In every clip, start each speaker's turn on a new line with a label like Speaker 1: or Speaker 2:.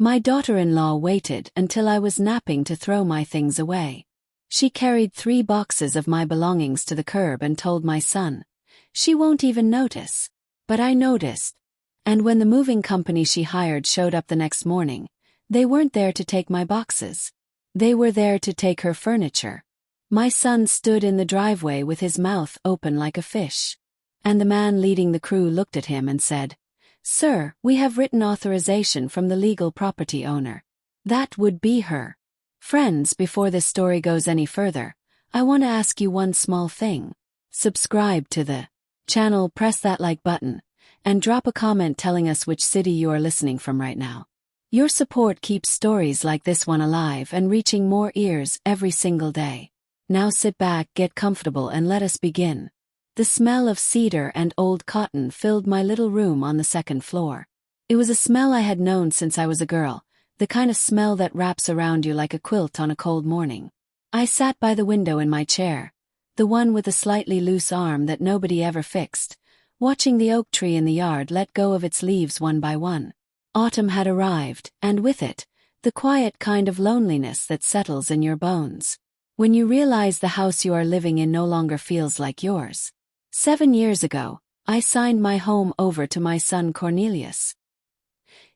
Speaker 1: My daughter-in-law waited until I was napping to throw my things away. She carried 3 boxes of my belongings to the curb and told my son, "She won't even notice." But I noticed. And when the moving company she hired showed up the next morning, they weren't there to take my boxes. They were there to take her furniture. My son stood in the driveway with his mouth open like a fish. And the man leading the crew looked at him and said, "Sir, we have written authorization from the legal property owner. That would be her." Friends, before this story goes any further, I want to ask you one small thing. Subscribe to the channel, press that like button, and drop a comment telling us which city you are listening from right now. Your support keeps stories like this one alive and reaching more ears every single day. Now sit back, get comfortable, and let us begin. The smell of cedar and old cotton filled my little room on the 2nd floor. It was a smell I had known since I was a girl, the kind of smell that wraps around you like a quilt on a cold morning. I sat by the window in my chair, the one with a slightly loose arm that nobody ever fixed, watching the oak tree in the yard let go of its leaves one by one. Autumn had arrived, and with it, the quiet kind of loneliness that settles in your bones. When you realize the house you are living in no longer feels like yours. 7 years ago, I signed my home over to my son Cornelius.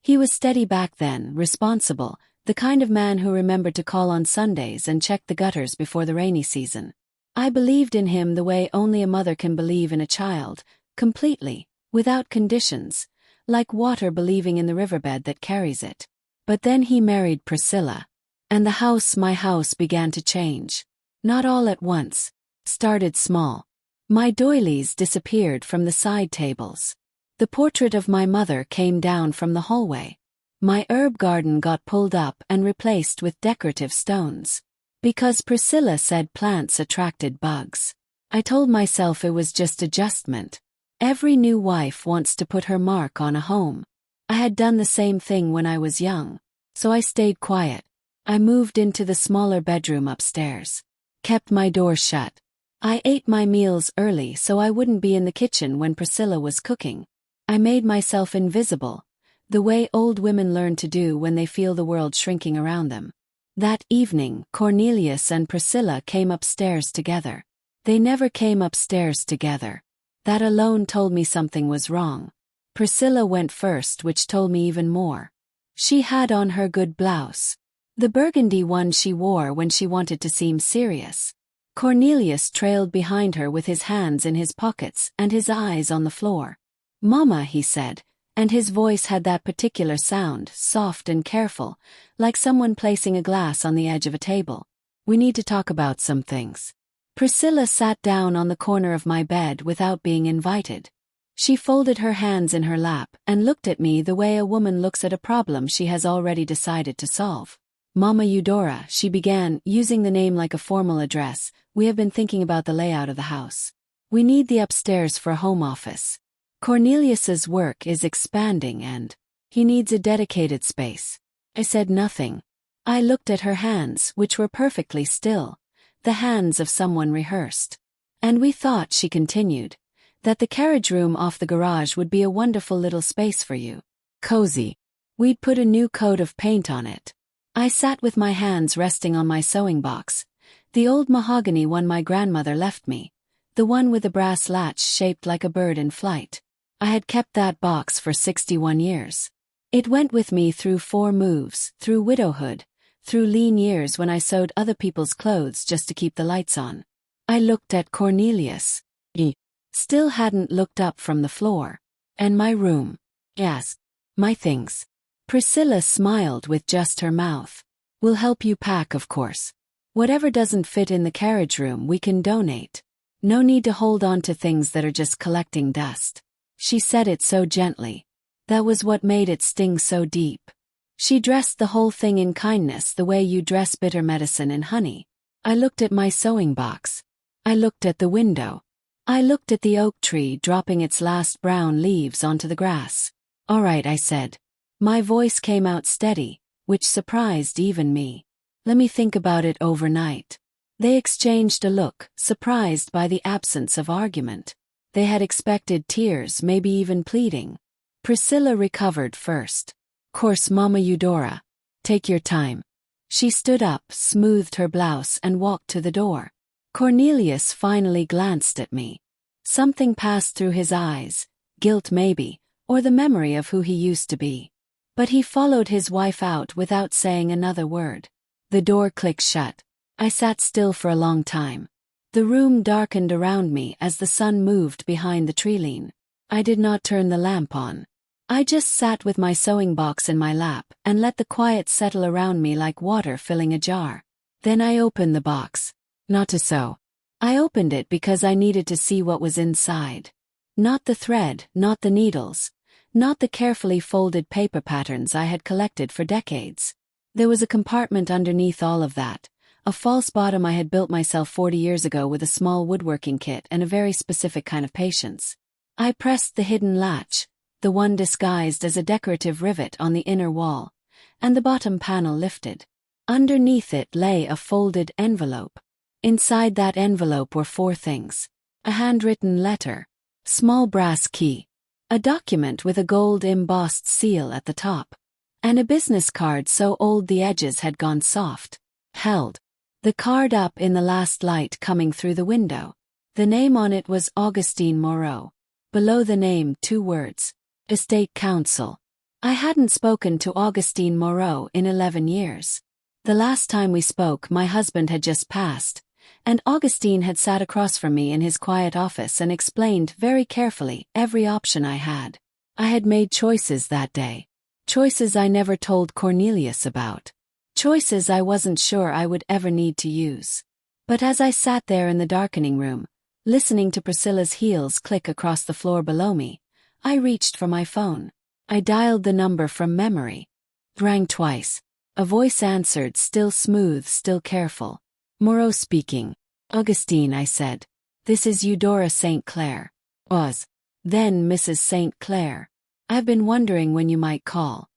Speaker 1: He was steady back then, responsible, the kind of man who remembered to call on Sundays and check the gutters before the rainy season. I believed in him the way only a mother can believe in a child, completely, without conditions, like water believing in the riverbed that carries it. But then he married Priscilla. And the house, my house, began to change. Not all at once. Started small. My doilies disappeared from the side tables. The portrait of my mother came down from the hallway. My herb garden got pulled up and replaced with decorative stones. Because Priscilla said plants attracted bugs. I told myself it was just adjustment. Every new wife wants to put her mark on a home. I had done the same thing when I was young. So I stayed quiet. I moved into the smaller bedroom upstairs. Kept my door shut. I ate my meals early so I wouldn't be in the kitchen when Priscilla was cooking. I made myself invisible, the way old women learn to do when they feel the world shrinking around them. That evening, Cornelius and Priscilla came upstairs together. They never came upstairs together. That alone told me something was wrong. Priscilla went first, which told me even more. She had on her good blouse. The burgundy one she wore when she wanted to seem serious. Cornelius trailed behind her with his hands in his pockets and his eyes on the floor. "Mama," he said, and his voice had that particular sound, soft and careful, like someone placing a glass on the edge of a table. "We need to talk about some things." Priscilla sat down on the corner of my bed without being invited. She folded her hands in her lap and looked at me the way a woman looks at a problem she has already decided to solve. "Mama Eudora," she began, using the name like a formal address, "we have been thinking about the layout of the house. We need the upstairs for a home office. Cornelius's work is expanding and he needs a dedicated space." I said nothing. I looked at her hands, which were perfectly still, the hands of someone rehearsed. "And we thought," she continued, "that the carriage room off the garage would be a wonderful little space for you. Cozy. We'd put a new coat of paint on it." I sat with my hands resting on my sewing box, the old mahogany one my grandmother left me, the one with a brass latch shaped like a bird in flight. I had kept that box for 61 years. It went with me through 4 moves, through widowhood, through lean years when I sewed other people's clothes just to keep the lights on. I looked at Cornelius. He still hadn't looked up from the floor. "And my room?" "Yes. My things." Priscilla smiled with just her mouth. "We'll help you pack, of course. Whatever doesn't fit in the carriage room we can donate. No need to hold on to things that are just collecting dust." She said it so gently. That was what made it sting so deep. She dressed the whole thing in kindness, the way you dress bitter medicine in honey. I looked at my sewing box. I looked at the window. I looked at the oak tree dropping its last brown leaves onto the grass. "All right," I said. My voice came out steady, which surprised even me. "Let me think about it overnight." They exchanged a look, surprised by the absence of argument. They had expected tears, maybe even pleading. Priscilla recovered first. course, Mama Eudora. Take your time. She stood up, smoothed her blouse and walked to the door. Cornelius finally glanced at me. Something passed through his eyes, guilt maybe, or the memory of who he used to be. But he followed his wife out without saying another word. The door clicked shut. I sat still for a long time. The room darkened around me as the sun moved behind the treeline. I did not turn the lamp on. I just sat with my sewing box in my lap and let the quiet settle around me like water filling a jar. Then I opened the box. Not to sew. I opened it because I needed to see what was inside. Not the thread, not the needles, not the carefully folded paper patterns I had collected for decades. There was a compartment underneath all of that, a false bottom I had built myself 40 years ago with a small woodworking kit and a very specific kind of patience. I pressed the hidden latch, the one disguised as a decorative rivet on the inner wall, and the bottom panel lifted. Underneath it lay a folded envelope. Inside that envelope were 4 things: a handwritten letter, small brass key, a document with a gold embossed seal at the top, and a business card so old the edges had gone soft. Held the card up in the last light coming through the window. The name on it was Augustine Moreau. Below the name 2 words: Estate Council. I hadn't spoken to Augustine Moreau in 11 years. The last time we spoke, my husband had just passed, and Augustine had sat across from me in his quiet office and explained very carefully every option I had. I had made choices that day. Choices I never told Cornelius about. Choices I wasn't sure I would ever need to use. But as I sat there in the darkening room, listening to Priscilla's heels click across the floor below me, I reached for my phone. I dialed the number from memory. It rang twice. A voice answered, still smooth, still careful. Moreau speaking. Augustine, I said. This is Eudora St. Clair. Oz. Then Mrs. St. Clair. I've been wondering when you might call.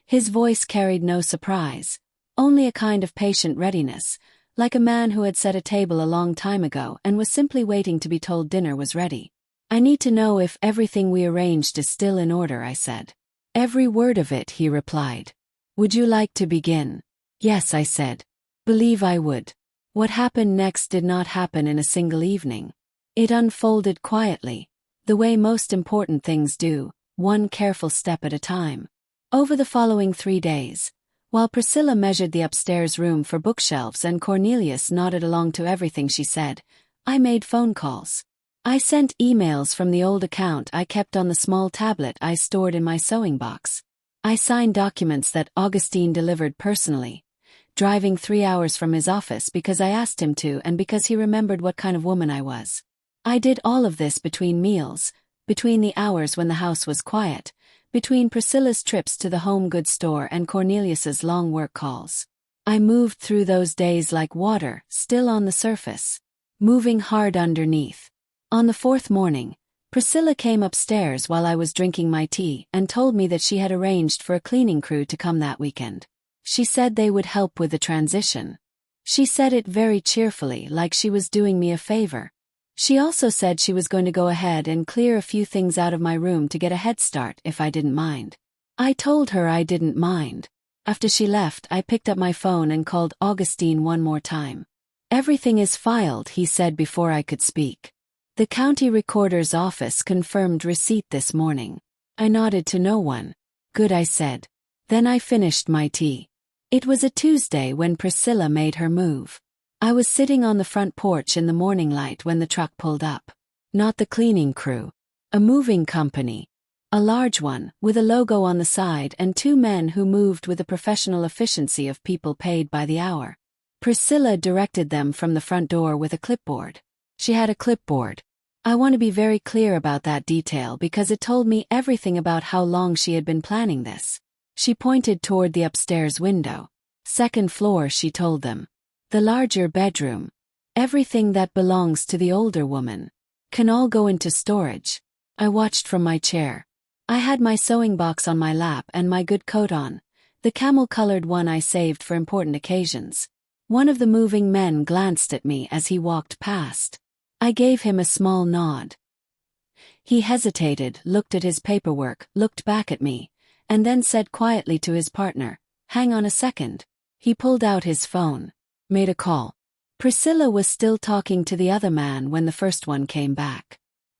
Speaker 1: His voice carried no surprise, only a kind of patient readiness, like a man who had set a table a long time ago and was simply waiting to be told dinner was ready. I need to know if everything we arranged is still in order, I said. Every word of it, he replied. Would you like to begin? Yes, I said. Believe I would. What happened next did not happen in a single evening. It unfolded quietly, the way most important things do, one careful step at a time. Over the following 3 days, while Priscilla measured the upstairs room for bookshelves and Cornelius nodded along to everything she said, I made phone calls. I sent emails from the old account I kept on the small tablet I stored in my sewing box. I signed documents that Augustine delivered personally, driving 3 hours from his office because I asked him to and because he remembered what kind of woman I was. I did all of this between meals, between the hours when the house was quiet, between Priscilla's trips to the home goods store and Cornelius's long work calls. I moved through those days like water, still on the surface, moving hard underneath. On the 4th morning, Priscilla came upstairs while I was drinking my tea and told me that she had arranged for a cleaning crew to come that weekend. She said they would help with the transition. She said it very cheerfully, like she was doing me a favor. She also said she was going to go ahead and clear a few things out of my room to get a head start if I didn't mind. I told her I didn't mind. After she left, I picked up my phone and called Augustine one more time. Everything is filed, he said before I could speak. The county recorder's office confirmed receipt this morning. I nodded to no one. Good, I said. Then I finished my tea. It was a Tuesday when Priscilla made her move. I was sitting on the front porch in the morning light when the truck pulled up. Not the cleaning crew. A moving company. A large one, with a logo on the side and 2 men who moved with the professional efficiency of people paid by the hour. Priscilla directed them from the front door with a clipboard. She had a clipboard. I want to be very clear about that detail because it told me everything about how long she had been planning this. She pointed toward the upstairs window. 2nd floor, she told them. The larger bedroom. Everything that belongs to the older woman. Can all go into storage. I watched from my chair. I had my sewing box on my lap and my good coat on, the camel-colored one I saved for important occasions. One of the moving men glanced at me as he walked past. I gave him a small nod. He hesitated, looked at his paperwork, looked back at me, and then said quietly to his partner, "Hang on a second." He pulled out his phone. Made a call. Priscilla was still talking to the other man when the first one came back.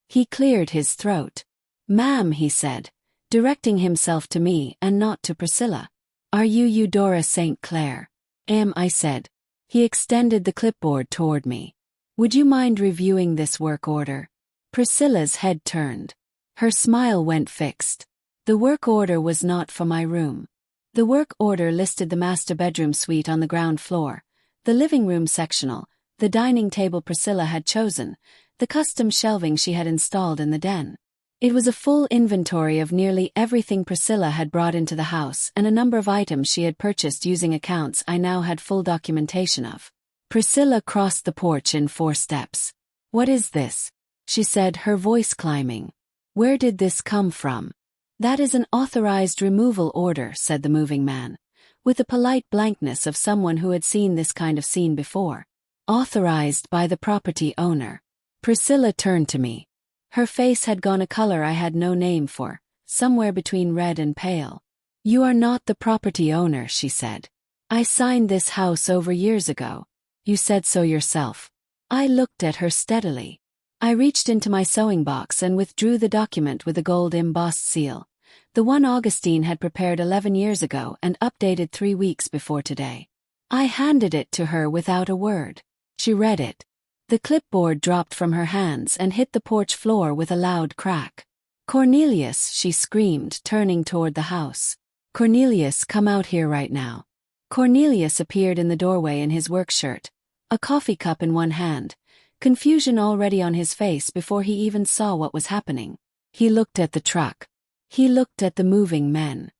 Speaker 1: He cleared his throat. "Ma'am," he said, directing himself to me and not to Priscilla. "Are you Eudora St. Clair?" I said. He extended the clipboard toward me. "Would you mind reviewing this work order?" Priscilla's head turned. Her smile went fixed. The work order was not for my room. The work order listed the master bedroom suite on the ground floor, the living room sectional, the dining table Priscilla had chosen, the custom shelving she had installed in the den. It was a full inventory of nearly everything Priscilla had brought into the house and a number of items she had purchased using accounts I now had full documentation of. Priscilla crossed the porch in 4 steps. "What is this?" she said, her voice climbing. "Where did this come from?" "That is an authorized removal order," said the moving man, with the polite blankness of someone who had seen this kind of scene before. "Authorized by the property owner." Priscilla turned to me. Her face had gone a color I had no name for, somewhere between red and pale. "You are not the property owner," she said. "I signed this house over years ago." "You said so yourself." I looked at her steadily. I reached into my sewing box and withdrew the document with the gold embossed seal, the one Augustine had prepared 11 years ago and updated 3 weeks before today. I handed it to her without a word. She read it. The clipboard dropped from her hands and hit the porch floor with a loud crack. "Cornelius," she screamed, turning toward the house. "Cornelius, come out here right now." Cornelius appeared in the doorway in his work shirt, a coffee cup in one hand, confusion already on his face before he even saw what was happening. He looked at the truck. He looked at the moving men.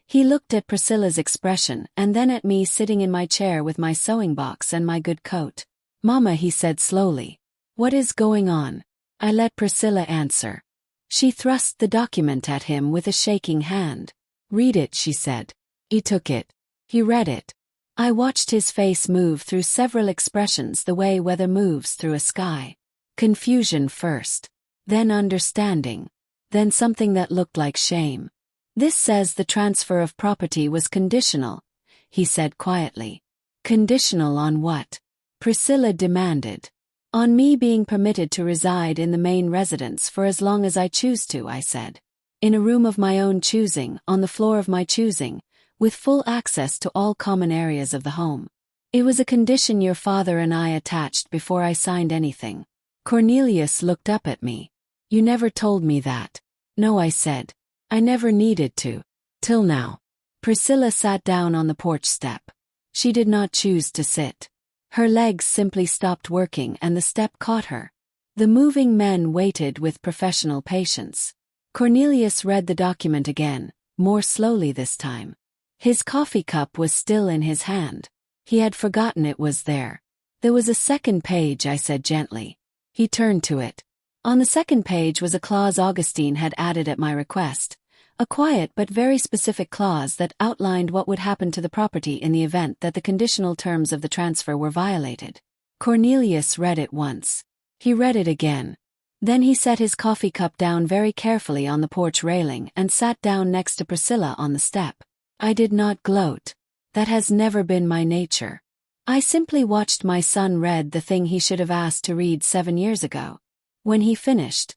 Speaker 1: He looked at Priscilla's expression and then at me sitting in my chair with my sewing box and my good coat. "Mama," he said slowly. "What is going on?" I let Priscilla answer. She thrust the document at him with a shaking hand. "Read it," she said. He took it. He read it. I watched his face move through several expressions the way weather moves through a sky. Confusion first. Then understanding. Then something that looked like shame. "This says the transfer of property was conditional," he said quietly. "Conditional on what?" Priscilla demanded. "On me being permitted to reside in the main residence for as long as I choose to," I said. "In a room of my own choosing, on the floor of my choosing, with full access to all common areas of the home. It was a condition your father and I attached before I signed anything." Cornelius looked up at me. "You never told me that." "No," I said. "I never needed to. Till now." Priscilla sat down on the porch step. She did not choose to sit. Her legs simply stopped working and the step caught her. The moving men waited with professional patience. Cornelius read the document again, more slowly this time. His coffee cup was still in his hand. He had forgotten it was there. "There was a second page," I said gently. He turned to it. On the second page was a clause Augustine had added at my request, a quiet but very specific clause that outlined what would happen to the property in the event that the conditional terms of the transfer were violated. Cornelius read it once. He read it again. Then he set his coffee cup down very carefully on the porch railing and sat down next to Priscilla on the step. I did not gloat. That has never been my nature. I simply watched my son read the thing he should have asked to read 7 years ago. When he finished,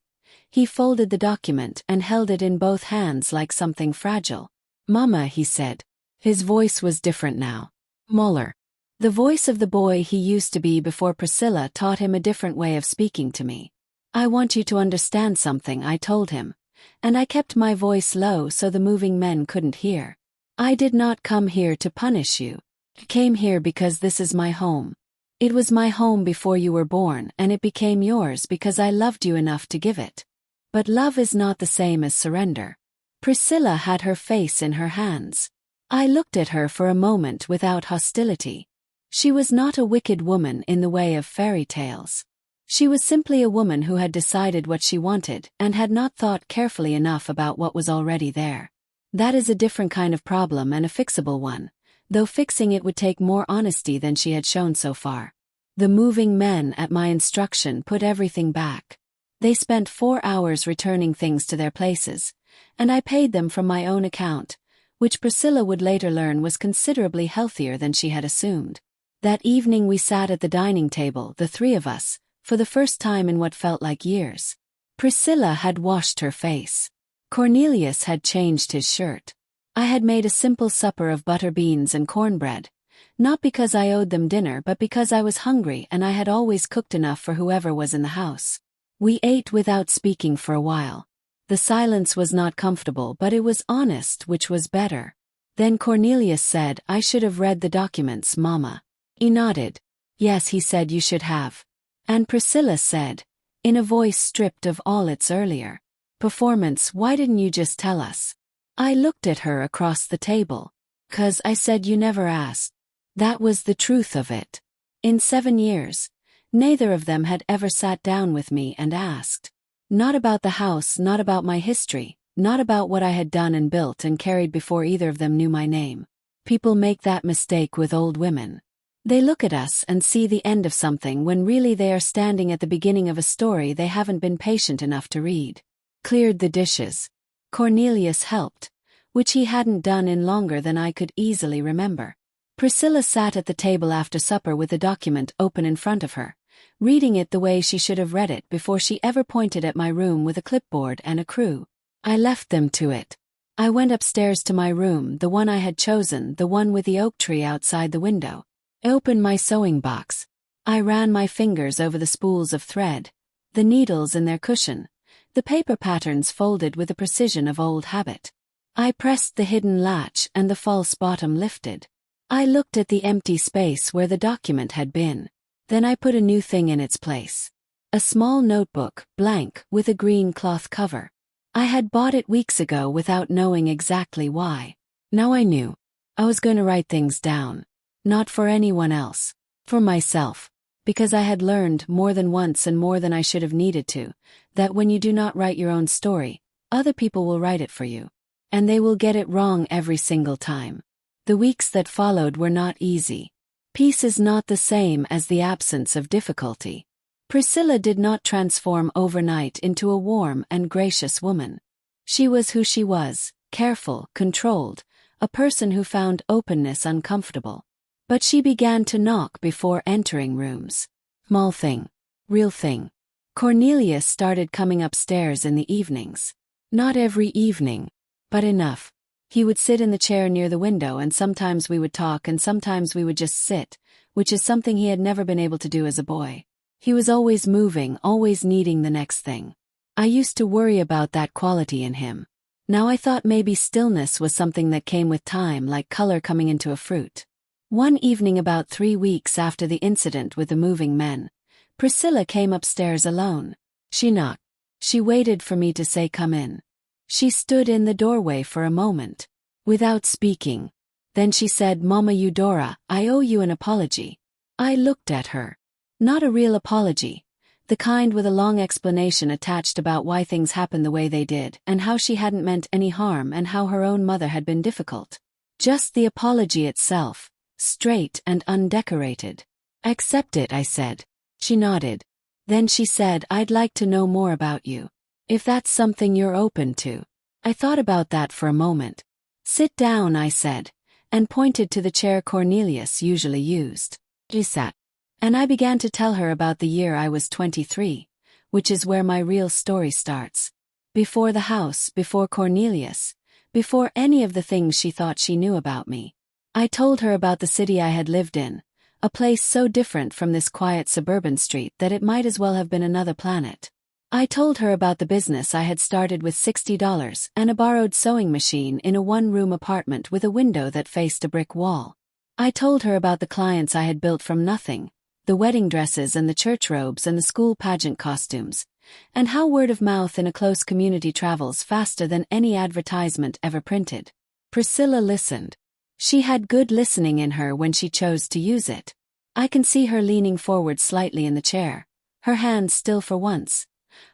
Speaker 1: he folded the document and held it in both hands like something fragile. "Mama," he said. His voice was different now. Muller. The voice of the boy he used to be before Priscilla taught him a different way of speaking to me. "I want you to understand something," I told him, and I kept my voice low so the moving men couldn't hear. "I did not come here to punish you. I came here because this is my home. It was my home before you were born and it became yours because I loved you enough to give it. But love is not the same as surrender." Priscilla had her face in her hands. I looked at her for a moment without hostility. She was not a wicked woman in the way of fairy tales. She was simply a woman who had decided what she wanted and had not thought carefully enough about what was already there. That is a different kind of problem and a fixable one, though fixing it would take more honesty than she had shown so far. The moving men at my instruction put everything back. They spent 4 hours returning things to their places, and I paid them from my own account, which Priscilla would later learn was considerably healthier than she had assumed. That evening we sat at the dining table, the three of us, for the first time in what felt like years. Priscilla had washed her face. Cornelius had changed his shirt. I had made a simple supper of butter beans and cornbread, not because I owed them dinner but because I was hungry and I had always cooked enough for whoever was in the house. We ate without speaking for a while. The silence was not comfortable, but it was honest, which was better. Then Cornelius said, "I should have read the documents, Mama." He nodded. "Yes," he said, "you should have." And Priscilla said, in a voice stripped of all its earlier performance, "Why didn't you just tell us?" I looked at her across the table. "'Cause I said you never asked." That was the truth of it. In 7 years, neither of them had ever sat down with me and asked. Not about the house, not about my history, not about what I had done and built and carried before either of them knew my name. People make that mistake with old women. They look at us and see the end of something when really they are standing at the beginning of a story they haven't been patient enough to read. Cleared the dishes. Cornelius helped, which he hadn't done in longer than I could easily remember. Priscilla sat at the table after supper with the document open in front of her, reading it the way she should have read it before she ever pointed at my room with a clipboard and a crew. I left them to it. I went upstairs to my room, the one I had chosen, the one with the oak tree outside the window. I opened my sewing box. I ran my fingers over the spools of thread, the needles in their cushion, the paper patterns folded with the precision of old habit. I pressed the hidden latch and the false bottom lifted. I looked at the empty space where the document had been. Then I put a new thing in its place. A small notebook, blank, with a green cloth cover. I had bought it weeks ago without knowing exactly why. Now I knew. I was going to write things down. Not for anyone else. For myself. Because I had learned more than once and more than I should have needed to, that when you do not write your own story, other people will write it for you. And they will get it wrong every single time. The weeks that followed were not easy. Peace is not the same as the absence of difficulty. Priscilla did not transform overnight into a warm and gracious woman. She was who she was, careful, controlled, a person who found openness uncomfortable. But she began to knock before entering rooms. Small thing. Real thing. Cornelius started coming upstairs in the evenings. Not every evening, but enough. He would sit in the chair near the window and sometimes we would talk and sometimes we would just sit, which is something he had never been able to do as a boy. He was always moving, always needing the next thing. I used to worry about that quality in him. Now I thought maybe stillness was something that came with time, like color coming into a fruit. One evening about 3 weeks after the incident with the moving men, Priscilla came upstairs alone. She knocked. She waited for me to say come in. She stood in the doorway for a moment, without speaking. Then she said, "Mama Eudora, I owe you an apology." I looked at her. Not a real apology, the kind with a long explanation attached about why things happened the way they did and how she hadn't meant any harm and how her own mother had been difficult. Just the apology itself, straight and undecorated. "Accept it," I said. She nodded. Then she said, "I'd like to know more about you. If that's something you're open to." I thought about that for a moment. "Sit down," I said, and pointed to the chair Cornelius usually used. She sat. And I began to tell her about the year I was 23, which is where my real story starts. Before the house, before Cornelius, before any of the things she thought she knew about me. I told her about the city I had lived in, a place so different from this quiet suburban street that it might as well have been another planet. I told her about the business I had started with $60 and a borrowed sewing machine in a one-room apartment with a window that faced a brick wall. I told her about the clients I had built from nothing, the wedding dresses and the church robes and the school pageant costumes, and how word of mouth in a close community travels faster than any advertisement ever printed. Priscilla listened. She had good listening in her when she chose to use it. I can see her leaning forward slightly in the chair, her hands still for once.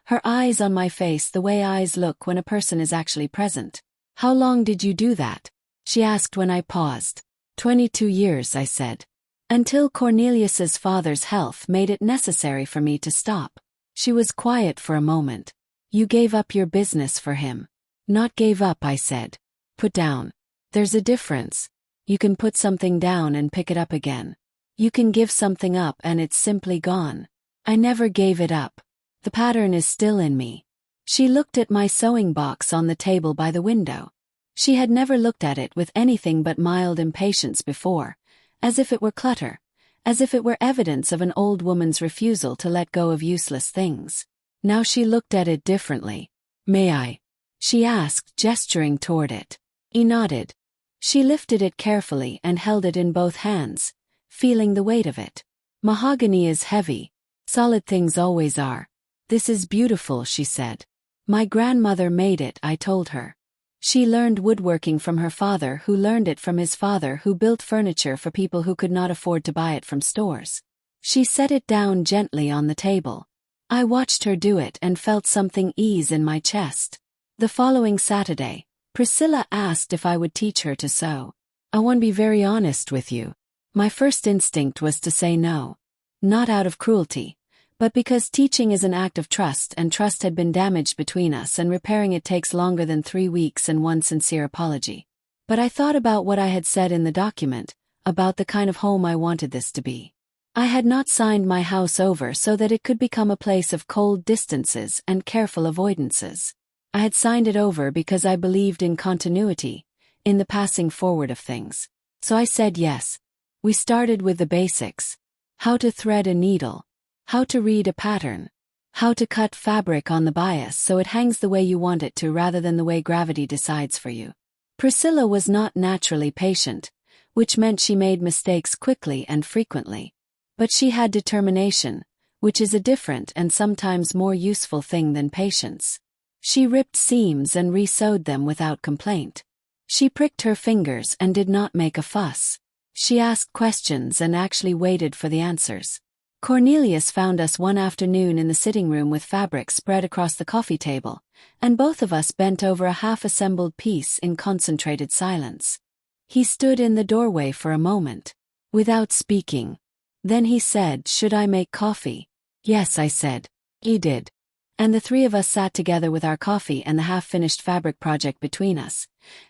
Speaker 1: Her eyes on my face the way eyes look when a person is actually present. "How long did you do that?" she asked when I paused. 22 years, I said. Until Cornelius's father's health made it necessary for me to stop. She was quiet for a moment. "You gave up your business for him." Not gave up, I said. Put down. There's a difference. You can put something down and pick it up again. You can give something up and it's simply gone. I never gave it up. The pattern is still in me. She looked at my sewing box on the table by the window. She had never looked at it with anything but mild impatience before, as if it were clutter, as if it were evidence of an old woman's refusal to let go of useless things. Now she looked at it differently. May I? She asked, gesturing toward it. He nodded. She lifted it carefully and held it in both hands, feeling the weight of it. Mahogany is heavy. Solid things always are. This is beautiful, she said. My grandmother made it, I told her. She learned woodworking from her father, who learned it from his father, who built furniture for people who could not afford to buy it from stores. She set it down gently on the table. I watched her do it and felt something ease in my chest. The following Saturday, Priscilla asked if I would teach her to sew. I want to be very honest with you. My first instinct was to say no. Not out of cruelty, but because teaching is an act of trust and trust had been damaged between us and repairing it takes longer than 3 weeks and one sincere apology. But I thought about what I had said in the document, about the kind of home I wanted this to be. I had not signed my house over so that it could become a place of cold distances and careful avoidances. I had signed it over because I believed in continuity, in the passing forward of things. So I said yes. We started with the basics. How to thread a needle. How to read a pattern. How to cut fabric on the bias so it hangs the way you want it to rather than the way gravity decides for you. Priscilla was not naturally patient, which meant she made mistakes quickly and frequently. But she had determination, which is a different and sometimes more useful thing than patience. She ripped seams and re-sewed them without complaint. She pricked her fingers and did not make a fuss. She asked questions and actually waited for the answers. Cornelius found us one afternoon in the sitting room with fabric spread across the coffee table, and both of us bent over a half-assembled piece in concentrated silence. He stood in the doorway for a moment, without speaking. Then he said, "Should I make coffee?" "Yes," I said. He did. And the three of us sat together with our coffee and the half-finished fabric project between us,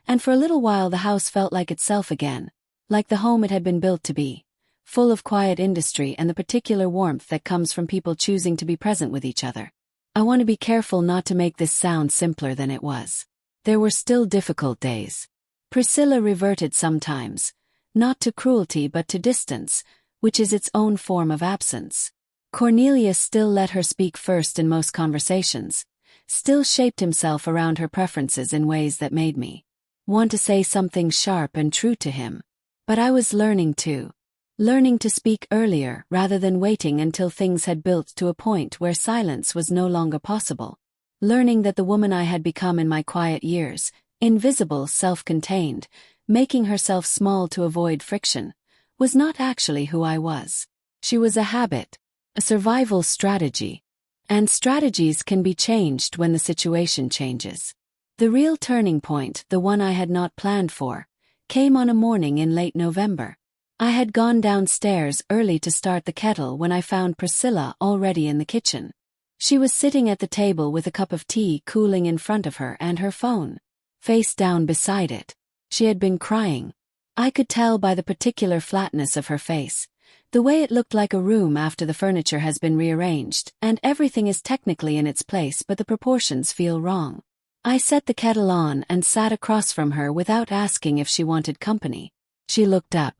Speaker 1: and for a little while the house felt like itself again, like the home it had been built to be, full of quiet industry and the particular warmth that comes from people choosing to be present with each other. I want to be careful not to make this sound simpler than it was. There were still difficult days. Priscilla reverted sometimes, not to cruelty but to distance, which is its own form of absence. Cornelius still let her speak first in most conversations, still shaped himself around her preferences in ways that made me want to say something sharp and true to him. But I was learning too. Learning to speak earlier rather than waiting until things had built to a point where silence was no longer possible. Learning that the woman I had become in my quiet years, invisible, self-contained, making herself small to avoid friction, was not actually who I was. She was a habit, a survival strategy. And strategies can be changed when the situation changes. The real turning point, the one I had not planned for, came on a morning in late November. I had gone downstairs early to start the kettle when I found Priscilla already in the kitchen. She was sitting at the table with a cup of tea cooling in front of her and her phone, face down beside it. She had been crying. I could tell by the particular flatness of her face, the way it looked like a room after the furniture has been rearranged, and everything is technically in its place but the proportions feel wrong. I set the kettle on and sat across from her without asking if she wanted company. She looked up.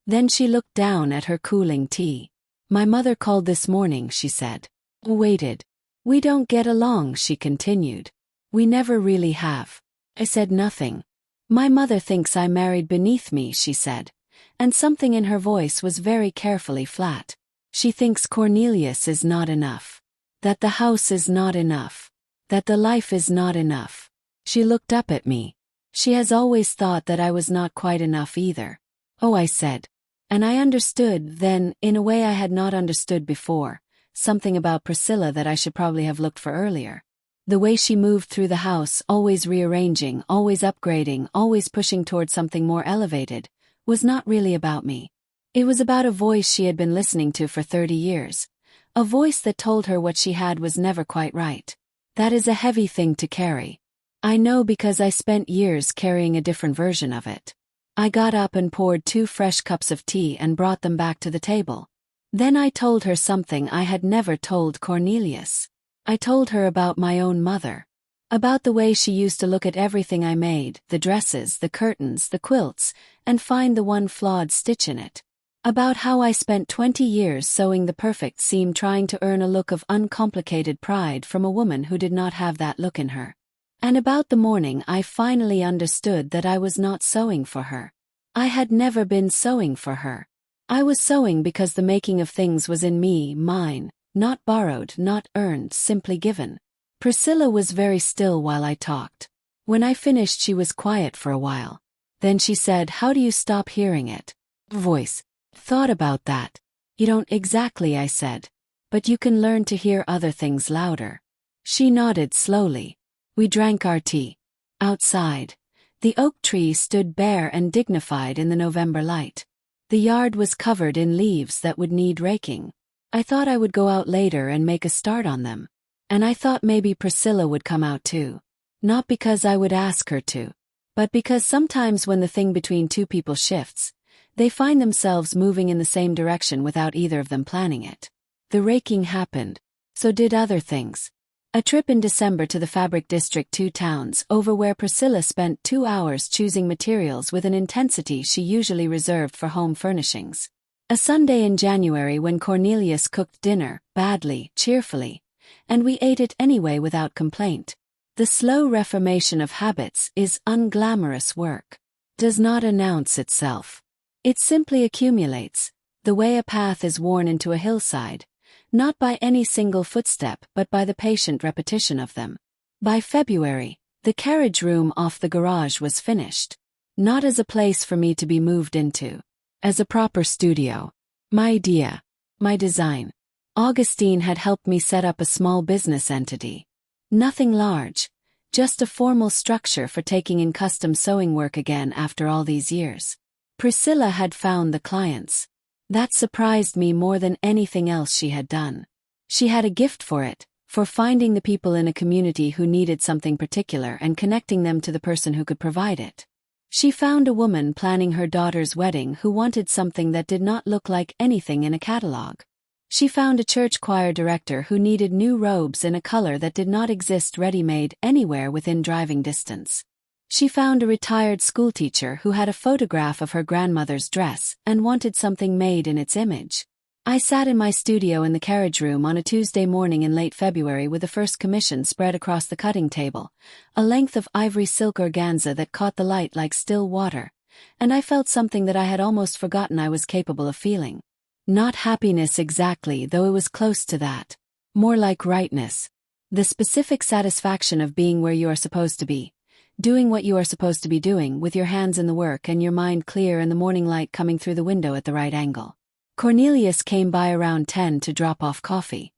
Speaker 1: Then she looked down at her cooling tea. "My mother called this morning," she said. Waited. "We don't get along," she continued. "We never really have." I said nothing. "My mother thinks I married beneath me," she said, and something in her voice was very carefully flat. "She thinks Cornelius is not enough. That the house is not enough. That the life is not enough." She looked up at me. "She has always thought that I was not quite enough either." "Oh," I said. And I understood then, in a way I had not understood before, something about Priscilla that I should probably have looked for earlier. The way she moved through the house, always rearranging, always upgrading, always pushing toward something more elevated, was not really about me. It was about a voice she had been listening to for 30 years. A voice that told her what she had was never quite right. That is a heavy thing to carry. I know because I spent years carrying a different version of it. I got up and poured 2 fresh cups of tea and brought them back to the table. Then I told her something I had never told Cornelius. I told her about my own mother. About the way she used to look at everything I made, the dresses, the curtains, the quilts, and find the one flawed stitch in it. About how I spent 20 years sewing the perfect seam trying to earn a look of uncomplicated pride from a woman who did not have that look in her. And about the morning I finally understood that I was not sewing for her. I had never been sewing for her. I was sewing because the making of things was in me, mine, not borrowed, not earned, simply given. Priscilla was very still while I talked. When I finished she was quiet for a while. Then she said, "How do you stop hearing it?" Voice. Thought about that. You don't exactly, I said. But you can learn to hear other things louder. She nodded slowly. We drank our tea. Outside. The oak tree stood bare and dignified in the November light. The yard was covered in leaves that would need raking. I thought I would go out later and make a start on them. And I thought maybe Priscilla would come out too. Not because I would ask her to, but because sometimes when the thing between two people shifts, they find themselves moving in the same direction without either of them planning it. The raking happened. So did other things. A trip in December to the fabric district 2 towns over where Priscilla spent 2 hours choosing materials with an intensity she usually reserved for home furnishings. A Sunday in January when Cornelius cooked dinner, badly, cheerfully, and we ate it anyway without complaint. The slow reformation of habits is unglamorous work. Does not announce itself. It simply accumulates, the way a path is worn into a hillside, not by any single footstep but by the patient repetition of them. By February, the carriage room off the garage was finished. Not as a place for me to be moved into. As a proper studio. My idea. My design. Augustine had helped me set up a small business entity. Nothing large, just a formal structure for taking in custom sewing work again after all these years. Priscilla had found the clients. That surprised me more than anything else she had done. She had a gift for it, for finding the people in a community who needed something particular and connecting them to the person who could provide it. She found a woman planning her daughter's wedding who wanted something that did not look like anything in a catalog. She found a church choir director who needed new robes in a color that did not exist ready-made anywhere within driving distance. She found a retired schoolteacher who had a photograph of her grandmother's dress and wanted something made in its image. I sat in my studio in the carriage room on a Tuesday morning in late February with the first commission spread across the cutting table, a length of ivory silk organza that caught the light like still water, and I felt something that I had almost forgotten I was capable of feeling. Not happiness exactly, though it was close to that. More like rightness. The specific satisfaction of being where you are supposed to be. Doing what you are supposed to be doing, with your hands in the work and your mind clear and the morning light coming through the window at the right angle. Cornelius came by around 10 to drop off coffee.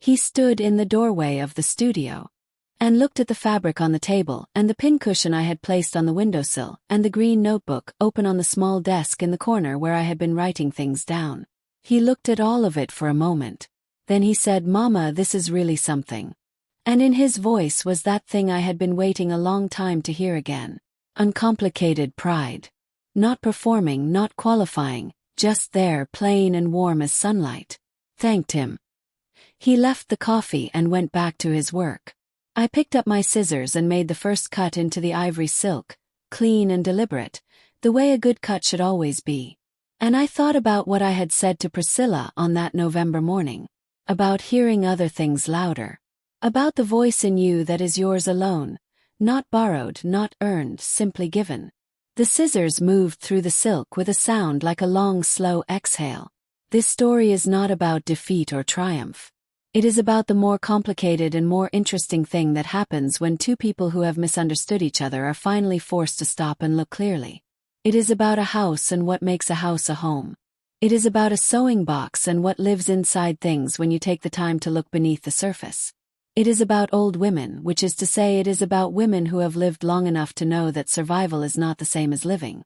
Speaker 1: He stood in the doorway of the studio and looked at the fabric on the table and the pincushion I had placed on the windowsill and the green notebook open on the small desk in the corner where I had been writing things down. He looked at all of it for a moment. Then he said, "Mama, this is really something." And in his voice was that thing I had been waiting a long time to hear again. Uncomplicated pride. Not performing, not qualifying, just there, plain and warm as sunlight. Thanked him. He left the coffee and went back to his work. I picked up my scissors and made the first cut into the ivory silk, clean and deliberate, the way a good cut should always be. And I thought about what I had said to Priscilla on that November morning. About hearing other things louder. About the voice in you that is yours alone, not borrowed, not earned, simply given. The scissors moved through the silk with a sound like a long, slow exhale. This story is not about defeat or triumph. It is about the more complicated and more interesting thing that happens when two people who have misunderstood each other are finally forced to stop and look clearly. It is about a house and what makes a house a home. It is about a sewing box and what lives inside things when you take the time to look beneath the surface. It is about old women, which is to say it is about women who have lived long enough to know that survival is not the same as living.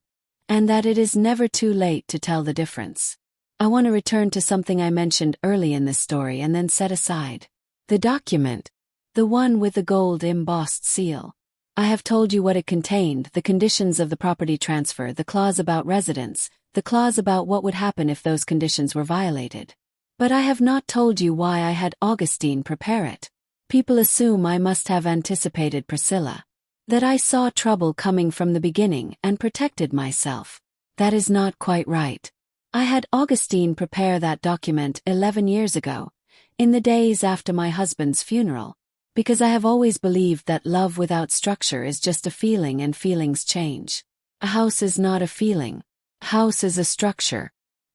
Speaker 1: And that it is never too late to tell the difference. I want to return to something I mentioned early in this story and then set aside. The document. The one with the gold embossed seal. I have told you what it contained, the conditions of the property transfer, the clause about residence, the clause about what would happen if those conditions were violated. But I have not told you why I had Augustine prepare it. People assume I must have anticipated Priscilla. That I saw trouble coming from the beginning and protected myself. That is not quite right. I had Augustine prepare that document 11 years ago, in the days after my husband's funeral, because I have always believed that love without structure is just a feeling and feelings change. A house is not a feeling. A house is a structure.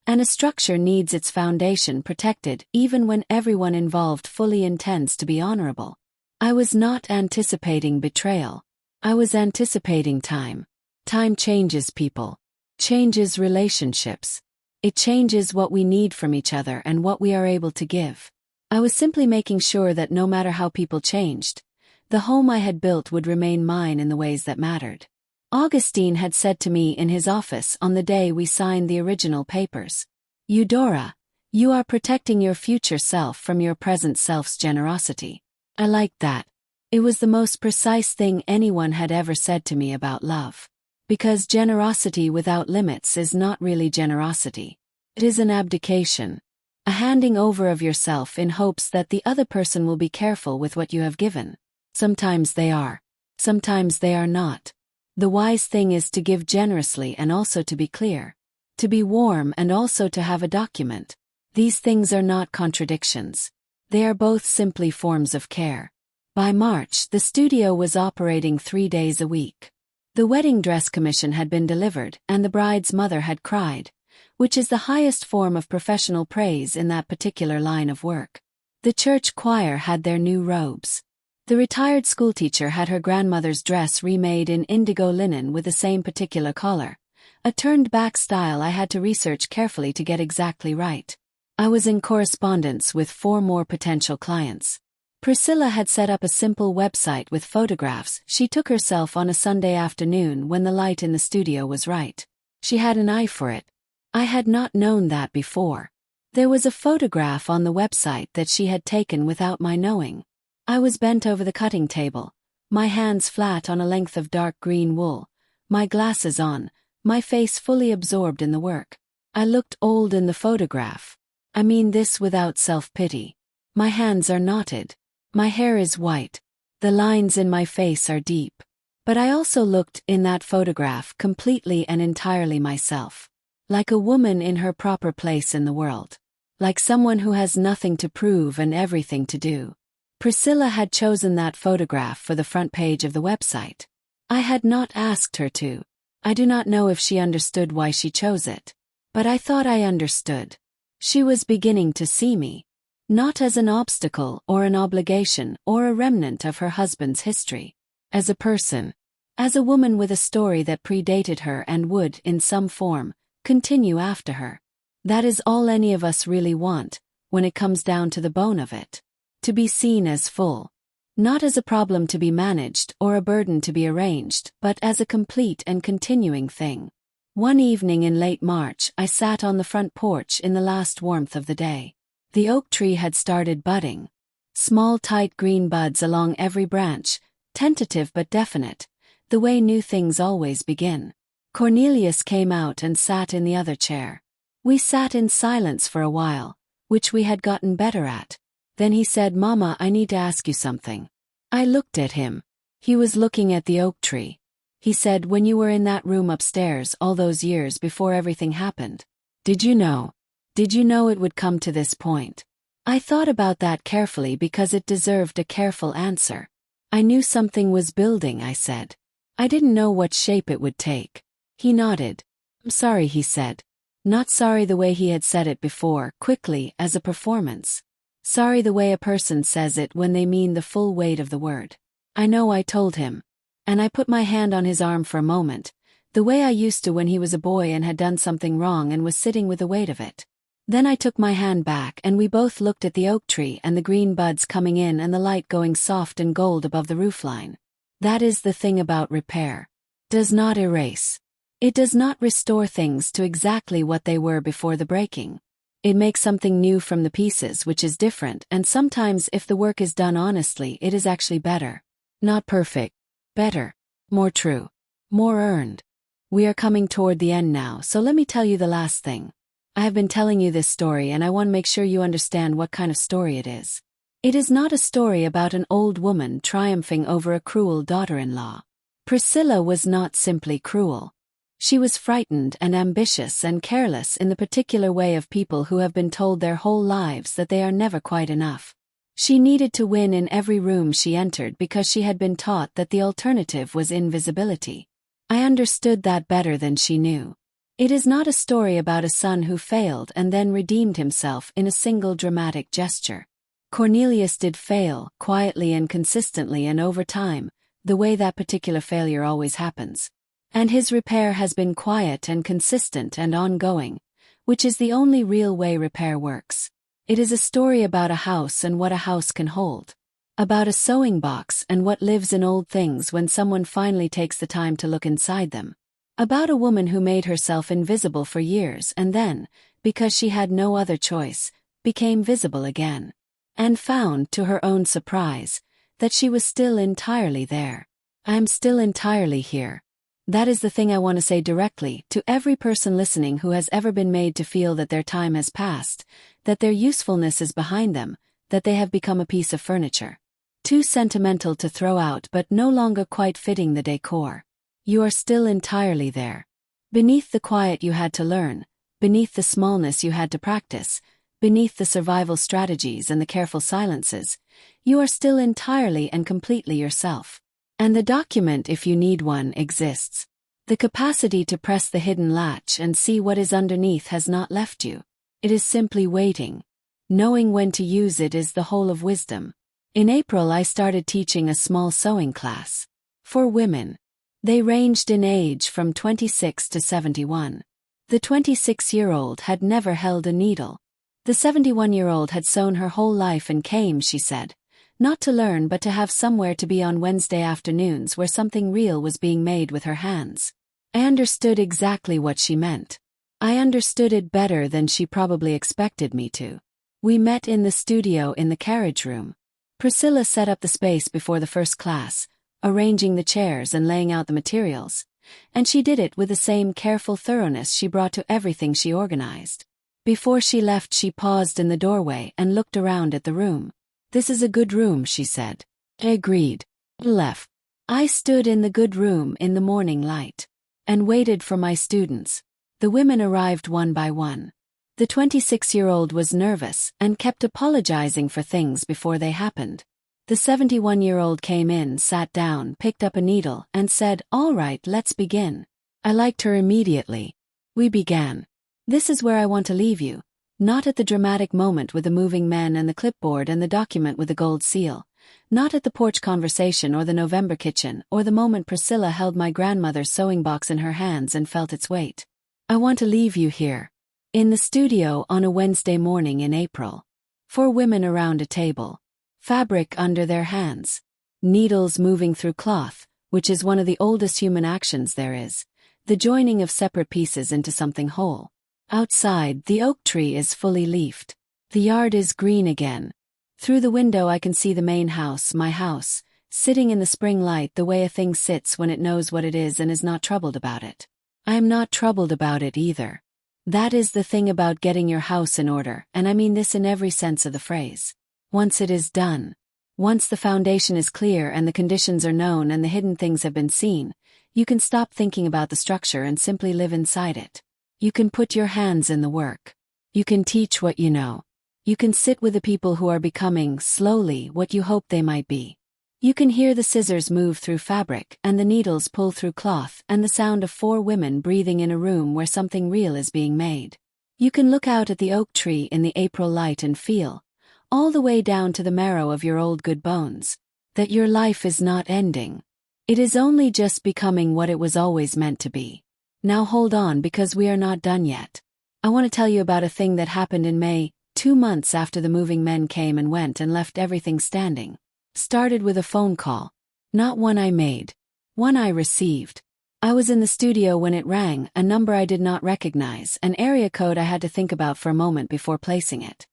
Speaker 1: And a structure needs its foundation protected even when everyone involved fully intends to be honorable. I was not anticipating betrayal. I was anticipating time. Time changes people. Changes relationships. It changes what we need from each other and what we are able to give. I was simply making sure that no matter how people changed, the home I had built would remain mine in the ways that mattered. Augustine had said to me in his office on the day we signed the original papers, "Eudora, you are protecting your future self from your present self's generosity." I liked that. It was the most precise thing anyone had ever said to me about love. Because generosity without limits is not really generosity. It is an abdication. A handing over of yourself in hopes that the other person will be careful with what you have given. Sometimes they are. Sometimes they are not. The wise thing is to give generously and also to be clear. To be warm and also to have a document. These things are not contradictions. They are both simply forms of care. By March, the studio was operating 3 days a week. The wedding dress commission had been delivered and the bride's mother had cried, which is the highest form of professional praise in that particular line of work. The church choir had their new robes. The retired schoolteacher had her grandmother's dress remade in indigo linen with the same particular collar, a turned-back style I had to research carefully to get exactly right. I was in correspondence with 4 more potential clients. Priscilla had set up a simple website with photographs she took herself on a Sunday afternoon when the light in the studio was right. She had an eye for it. I had not known that before. There was a photograph on the website that she had taken without my knowing. I was bent over the cutting table, my hands flat on a length of dark green wool, my glasses on, my face fully absorbed in the work. I looked old in the photograph. I mean this without self-pity. My hands are knotted. My hair is white. The lines in my face are deep. But I also looked, in that photograph, completely and entirely myself. Like a woman in her proper place in the world. Like someone who has nothing to prove and everything to do. Priscilla had chosen that photograph for the front page of the website. I had not asked her to. I do not know if she understood why she chose it. But I thought I understood. She was beginning to see me. Not as an obstacle or an obligation or a remnant of her husband's history. As a person. As a woman with a story that predated her and would, in some form, continue after her. That is all any of us really want, when it comes down to the bone of it. To be seen as full. Not as a problem to be managed or a burden to be arranged, but as a complete and continuing thing. One evening in late March, I sat on the front porch in the last warmth of the day. The oak tree had started budding. Small tight green buds along every branch, tentative but definite, the way new things always begin. Cornelius came out and sat in the other chair. We sat in silence for a while, which we had gotten better at. Then he said, "Mama, I need to ask you something." I looked at him. He was looking at the oak tree. He said, "When you were in that room upstairs all those years before everything happened, did you know? Did you know it would come to this point?" I thought about that carefully because it deserved a careful answer. I knew something was building, I said. I didn't know what shape it would take. He nodded. "I'm sorry," he said. Not sorry the way he had said it before, quickly, as a performance. Sorry the way a person says it when they mean the full weight of the word. I know, I told him. And I put my hand on his arm for a moment, the way I used to when he was a boy and had done something wrong and was sitting with the weight of it. Then I took my hand back and we both looked at the oak tree and the green buds coming in and the light going soft and gold above the roofline. That is the thing about repair. Does not erase. It does not restore things to exactly what they were before the breaking. It makes something new from the pieces, which is different, and sometimes if the work is done honestly it is actually better. Not perfect. Better. More true. More earned. We are coming toward the end now, so let me tell you the last thing. I have been telling you this story and I want to make sure you understand what kind of story it is. It is not a story about an old woman triumphing over a cruel daughter-in-law. Priscilla was not simply cruel. She was frightened and ambitious and careless in the particular way of people who have been told their whole lives that they are never quite enough. She needed to win in every room she entered because she had been taught that the alternative was invisibility. I understood that better than she knew. It is not a story about a son who failed and then redeemed himself in a single dramatic gesture. Cornelius did fail, quietly and consistently and over time, the way that particular failure always happens. And his repair has been quiet and consistent and ongoing, which is the only real way repair works. It is a story about a house and what a house can hold. About a sewing box and what lives in old things when someone finally takes the time to look inside them. About a woman who made herself invisible for years and then, because she had no other choice, became visible again. And found, to her own surprise, that she was still entirely there. I am still entirely here. That is the thing I want to say directly to every person listening who has ever been made to feel that their time has passed, that their usefulness is behind them, that they have become a piece of furniture. Too sentimental to throw out but no longer quite fitting the decor. You are still entirely there. Beneath the quiet you had to learn, beneath the smallness you had to practice, beneath the survival strategies and the careful silences, you are still entirely and completely yourself. And the document, if you need one, exists. The capacity to press the hidden latch and see what is underneath has not left you. It is simply waiting. Knowing when to use it is the whole of wisdom. In April I started teaching a small sewing class. For women. They ranged in age from 26 to 71. The 26-year-old had never held a needle. The 71-year-old had sewn her whole life and came, she said, not to learn but to have somewhere to be on Wednesday afternoons where something real was being made with her hands. I understood exactly what she meant. I understood it better than she probably expected me to. We met in the studio in the carriage room. Priscilla set up the space before the first class, arranging the chairs and laying out the materials, and she did it with the same careful thoroughness she brought to everything she organized. Before she left, she paused in the doorway and looked around at the room. "This is a good room," she said. I agreed. Left. I stood in the good room in the morning light and waited for my students. The women arrived one by one. The 26-year-old was nervous and kept apologizing for things before they happened. The 71-year-old came in, sat down, picked up a needle, and said, "All right, let's begin." I liked her immediately. We began. This is where I want to leave you. Not at the dramatic moment with the moving men and the clipboard and the document with the gold seal. Not at the porch conversation or the November kitchen or the moment Priscilla held my grandmother's sewing box in her hands and felt its weight. I want to leave you here. In the studio on a Wednesday morning in April. 4 women around a table. Fabric under their hands. Needles moving through cloth, which is one of the oldest human actions there is. The joining of separate pieces into something whole. Outside, the oak tree is fully leafed. The yard is green again. Through the window I can see the main house, my house, sitting in the spring light the way a thing sits when it knows what it is and is not troubled about it. I am not troubled about it either. That is the thing about getting your house in order, and I mean this in every sense of the phrase. Once it is done, once the foundation is clear and the conditions are known and the hidden things have been seen, you can stop thinking about the structure and simply live inside it. You can put your hands in the work. You can teach what you know. You can sit with the people who are becoming, slowly, what you hope they might be. You can hear the scissors move through fabric and the needles pull through cloth and the sound of 4 women breathing in a room where something real is being made. You can look out at the oak tree in the April light and feel, all the way down to the marrow of your old good bones, that your life is not ending. It is only just becoming what it was always meant to be. Now hold on because we are not done yet. I want to tell you about a thing that happened in May, 2 months after the moving men came and went and left everything standing. Started with a phone call. Not one I made. One I received. I was in the studio when it rang, a number I did not recognize, an area code I had to think about for a moment before placing it.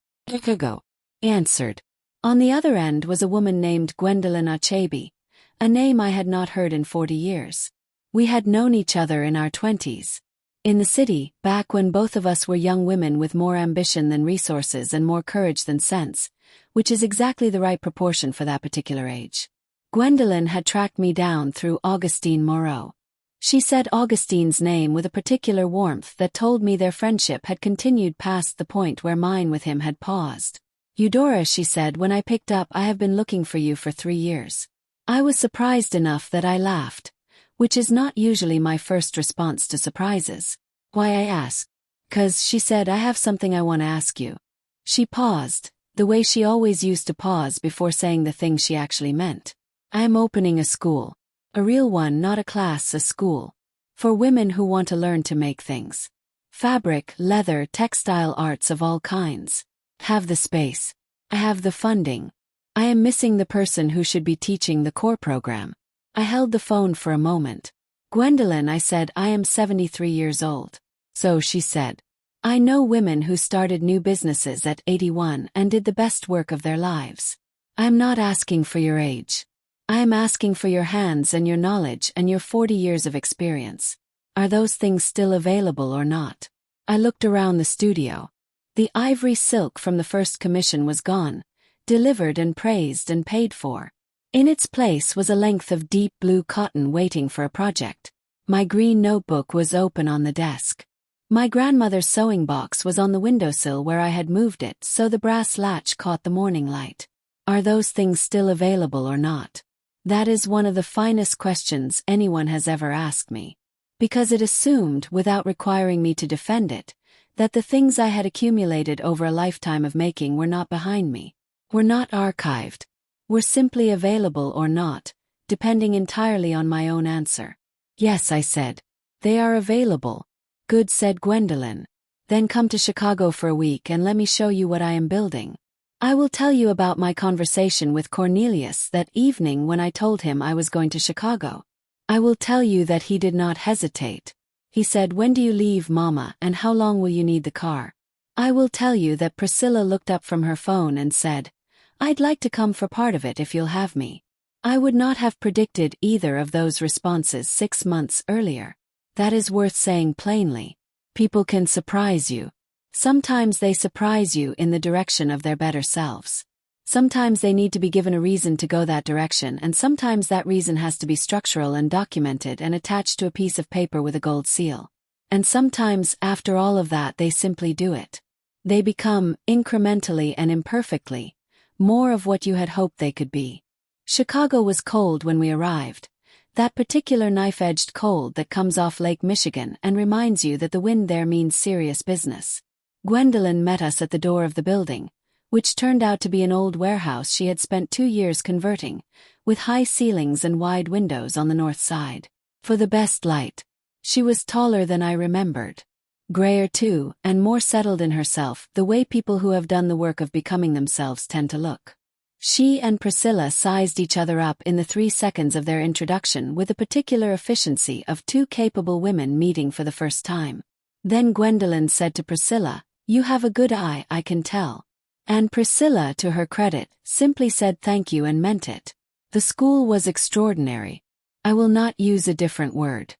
Speaker 1: Go. Answered. On the other end was a woman named Gwendolyn Achebe, a name I had not heard in 40 years. We had known each other in our 20s. In the city, back when both of us were young women with more ambition than resources and more courage than sense, which is exactly the right proportion for that particular age. Gwendolyn had tracked me down through Augustine Moreau. She said Augustine's name with a particular warmth that told me their friendship had continued past the point where mine with him had paused. Eudora, she said, when I picked up, I have been looking for you for 3 years. I was surprised enough that I laughed, which is not usually my first response to surprises. Why, I asked. 'Cause, she said, I have something I want to ask you. She paused, the way she always used to pause before saying the thing she actually meant. I am opening a school. A real one, not a class, a school. For women who want to learn to make things. Fabric, leather, textile arts of all kinds. Have the space. I have the funding. I am missing the person who should be teaching the core program. I held the phone for a moment. Gwendolyn, I said, I am 73 years old. So, she said. I know women who started new businesses at 81 and did the best work of their lives. I am not asking for your age. I am asking for your hands and your knowledge and your 40 years of experience. Are those things still available or not? I looked around the studio. The ivory silk from the first commission was gone, delivered and praised and paid for. In its place was a length of deep blue cotton waiting for a project. My green notebook was open on the desk. My grandmother's sewing box was on the windowsill where I had moved it so the brass latch caught the morning light. Are those things still available or not? That is one of the finest questions anyone has ever asked me. Because it assumed, without requiring me to defend it, that the things I had accumulated over a lifetime of making were not behind me, were not archived, were simply available or not, depending entirely on my own answer. Yes, I said. They are available. Good, said Gwendolyn. Then come to Chicago for a week and let me show you what I am building. I will tell you about my conversation with Cornelius that evening when I told him I was going to Chicago. I will tell you that he did not hesitate. He said, when do you leave, Mama, and how long will you need the car? I will tell you that Priscilla looked up from her phone and said, I'd like to come for part of it if you'll have me. I would not have predicted either of those responses 6 months earlier. That is worth saying plainly. People can surprise you. Sometimes they surprise you in the direction of their better selves. Sometimes they need to be given a reason to go that direction, and sometimes that reason has to be structural and documented and attached to a piece of paper with a gold seal. And sometimes, after all of that, they simply do it. They become, incrementally and imperfectly, more of what you had hoped they could be. Chicago was cold when we arrived. That particular knife-edged cold that comes off Lake Michigan and reminds you that the wind there means serious business. Gwendolyn met us at the door of the building, which turned out to be an old warehouse she had spent 2 years converting, with high ceilings and wide windows on the north side. For the best light. She was taller than I remembered. Grayer too, and more settled in herself, the way people who have done the work of becoming themselves tend to look. She and Priscilla sized each other up in the 3 seconds of their introduction with the particular efficiency of 2 capable women meeting for the first time. Then Gwendolyn said to Priscilla, you have a good eye, I can tell. And Priscilla, to her credit, simply said thank you and meant it. The school was extraordinary. I will not use a different word.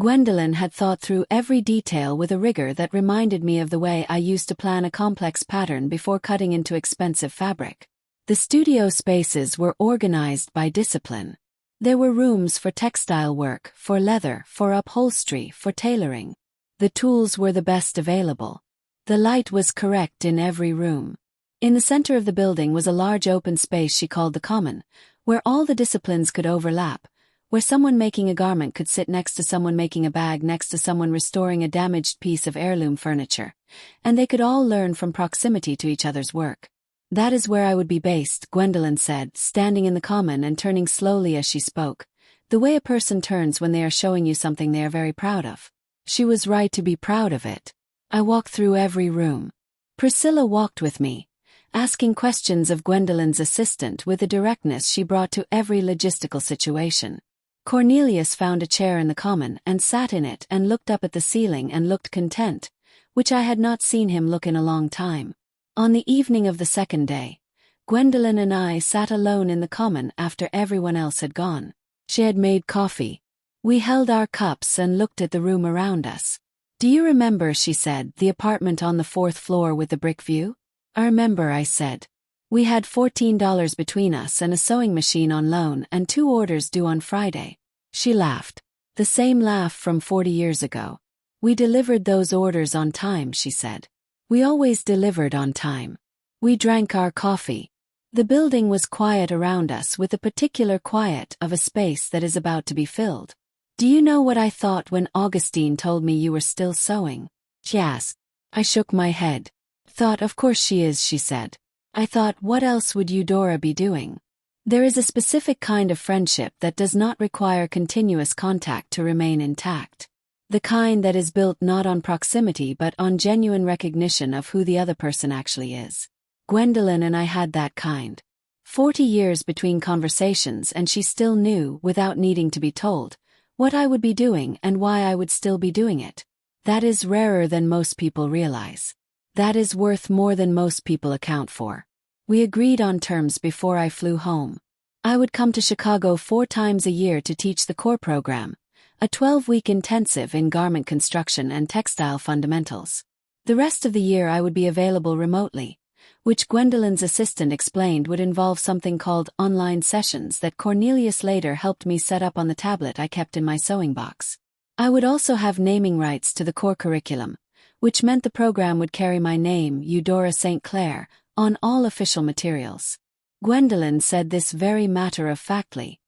Speaker 1: Gwendolyn had thought through every detail with a rigor that reminded me of the way I used to plan a complex pattern before cutting into expensive fabric. The studio spaces were organized by discipline. There were rooms for textile work, for leather, for upholstery, for tailoring. The tools were the best available. The light was correct in every room. In the center of the building was a large open space she called the Common, where all the disciplines could overlap, where someone making a garment could sit next to someone making a bag next to someone restoring a damaged piece of heirloom furniture, and they could all learn from proximity to each other's work. That is where I would be based, Gwendolyn said, standing in the Common and turning slowly as she spoke, the way a person turns when they are showing you something they are very proud of. She was right to be proud of it. I walked through every room. Priscilla walked with me, asking questions of Gwendolyn's assistant with a directness she brought to every logistical situation. Cornelius found a chair in the Common and sat in it and looked up at the ceiling and looked content, which I had not seen him look in a long time. On the evening of the second day, Gwendolyn and I sat alone in the Common after everyone else had gone. She had made coffee. We held our cups and looked at the room around us. "Do you remember," she said, "the apartment on the 4th floor with the brick view?" "I remember," I said. "We had $14 between us and a sewing machine on loan and 2 orders due on Friday." She laughed. The same laugh from 40 years ago. "We delivered those orders on time," she said. "We always delivered on time." We drank our coffee. The building was quiet around us, with the particular quiet of a space that is about to be filled. "Do you know what I thought when Augustine told me you were still sewing?" she asked. I shook my head. "Thought, of course she is," she said. I thought, what else would Eudora be doing? There is a specific kind of friendship that does not require continuous contact to remain intact. The kind that is built not on proximity but on genuine recognition of who the other person actually is. Gwendolyn and I had that kind. 40 years between conversations, and she still knew, without needing to be told, what I would be doing and why I would still be doing it. That is rarer than most people realize. That is worth more than most people account for. We agreed on terms before I flew home. I would come to Chicago 4 times a year to teach the core program, a 12-week intensive in garment construction and textile fundamentals. The rest of the year I would be available remotely, which Gwendolyn's assistant explained would involve something called online sessions that Cornelius later helped me set up on the tablet I kept in my sewing box. I would also have naming rights to the core curriculum, which meant the program would carry my name, Eudora St. Clair, on all official materials. Gwendolyn said this very matter-of-factly,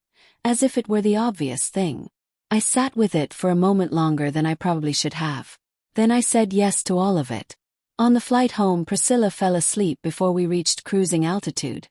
Speaker 1: as if it were the obvious thing. I sat with it for a moment longer than I probably should have. Then I said yes to all of it. On the flight home, Priscilla fell asleep before we reached cruising altitude.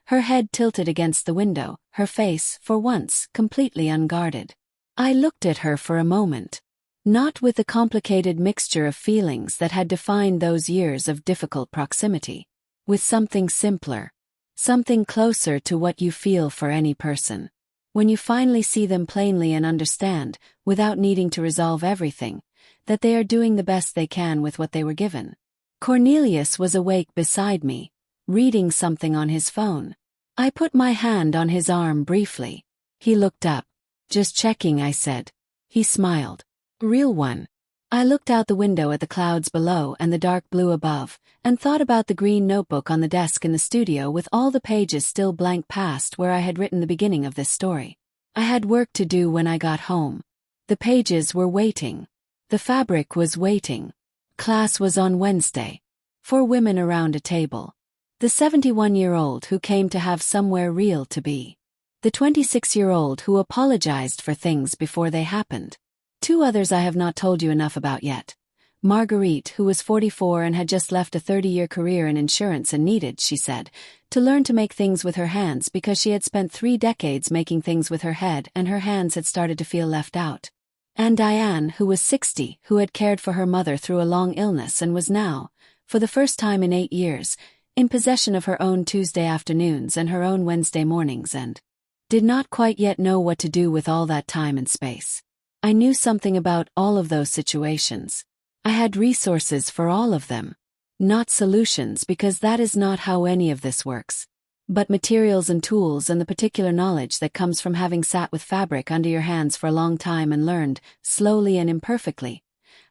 Speaker 1: Her head tilted against the window, her face, for once, completely unguarded. I looked at her for a moment. Not with the complicated mixture of feelings that had defined those years of difficult proximity. With something simpler. Something closer to what you feel for any person. When you finally see them plainly and understand, without needing to resolve everything, that they are doing the best they can with what they were given. Cornelius was awake beside me, reading something on his phone. I put my hand on his arm briefly. He looked up. "Just checking," I said. He smiled. "Real one." I looked out the window at the clouds below and the dark blue above, and thought about the green notebook on the desk in the studio with all the pages still blank past where I had written the beginning of this story. I had work to do when I got home. The pages were waiting. The fabric was waiting. Class was on Wednesday. 4 women around a table. The 71-year-old who came to have somewhere real to be. The 26-year-old who apologized for things before they happened. 2 others I have not told you enough about yet. Marguerite, who was 44 and had just left a 30-year career in insurance and needed, she said, to learn to make things with her hands because she had spent 3 decades making things with her head and her hands had started to feel left out. And Diane, who was 60, who had cared for her mother through a long illness and was now, for the first time in 8 years, in possession of her own Tuesday afternoons and her own Wednesday mornings and did not quite yet know what to do with all that time and space. I knew something about all of those situations. I had resources for all of them. Not solutions, because that is not how any of this works. But materials and tools and the particular knowledge that comes from having sat with fabric under your hands for a long time and learned, slowly and imperfectly,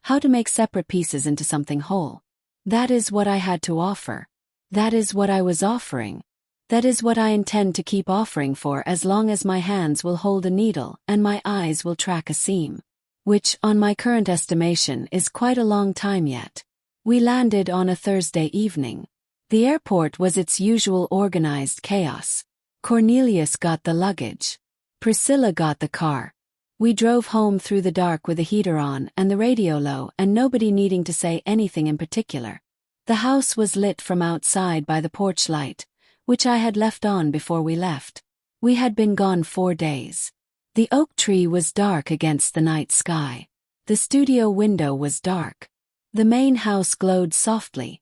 Speaker 1: how to make separate pieces into something whole. That is what I had to offer. That is what I was offering. That is what I intend to keep offering for as long as my hands will hold a needle and my eyes will track a seam. Which, on my current estimation, is quite a long time yet. We landed on a Thursday evening. The airport was its usual organized chaos. Cornelius got the luggage. Priscilla got the car. We drove home through the dark with the heater on and the radio low and nobody needing to say anything in particular. The house was lit from outside by the porch light, which I had left on before we left. We had been gone 4 days. The oak tree was dark against the night sky. The studio window was dark. The main house glowed softly,